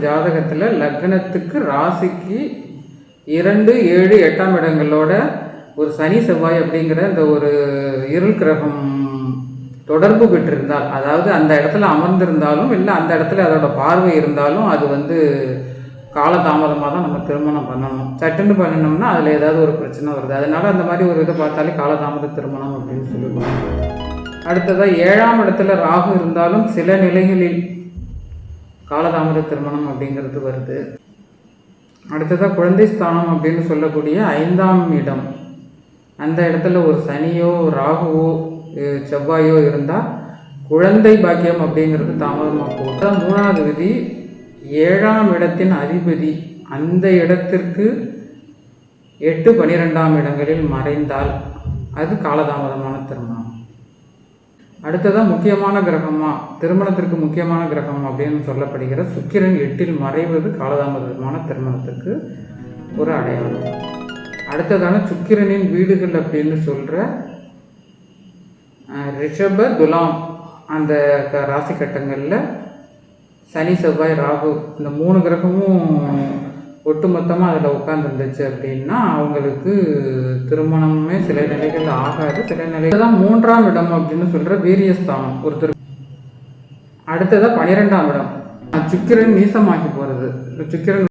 ஜாதகத்தில் லக்னத்துக்கு ராசிக்கு 2, 7, 8ஆம் இடங்களோட ஒரு சனி செவ்வாய் அப்படிங்கிற இந்த ஒரு இருள் கிரகம் தொடர்பு பெற்றிருந்தால், அதாவது அந்த இடத்துல அமர்ந்திருந்தாலும் இல்லை அந்த இடத்துல அதோட பார்வை இருந்தாலும் அது காலதாமதமாக தான் நம்ம திருமணம் பண்ணணும். சட்டுன்னு பண்ணணும்னா அதில் ஏதாவது ஒரு பிரச்சனை வருது. அதனால் அந்த மாதிரி ஒரு இதை பார்த்தாலே காலதாமத திருமணம் அப்படின்னு சொல்லுவாங்க. அடுத்ததாக 7ஆம் இடத்துல ராகு இருந்தாலும் சில நிலைகளில் காலதாமத திருமணம் அப்படிங்கிறது வருது. அடுத்ததாக குழந்தை ஸ்தானம் அப்படின்னு சொல்லக்கூடிய 5ஆம் இடம், அந்த இடத்துல ஒரு சனியோ ராகுவோ செவ்வாயோ இருந்தால் குழந்தை பாக்கியம் அப்படிங்கிறது தாமதமாக போகும். 3வது விதி, 7ஆம் இடத்தின் அதிபதி அந்த இடத்திற்கு 8, 12ஆம் இடங்களில் மறைந்தால் அது காலதாமதமான திருமணம். அடுத்ததான் முக்கியமான கிரகமா, திருமணத்திற்கு முக்கியமான கிரகம் அப்படின்னு சொல்லப்படுகிற சுக்கிரன் 8இல் மறைவது காலதாமதமான திருமணத்துக்கு ஒரு அடையாளம். அடுத்ததான சுக்கிரனின் வீடுகள் அப்படின்னு சொல்கிற ரிஷப, துலாம் அந்த ராசி கட்டங்களில் சனி செவ்வாய் ராகு இந்த 3 கிரகமும் ஒட்டுமொத்தமாக அதில் உட்காந்துருந்துச்சு அப்படின்னா அவங்களுக்கு திருமணமே சில நிலைகள் ஆகாது. சில நிலைகள் தான் 3ஆம் இடம் அப்படின்னு சொல்கிற வீரியஸ்தானம் ஒருத்தர். அடுத்ததாக 12ஆம் இடம், சுக்கிரன் நீசமாக்கி போகிறது. சுக்கிரன்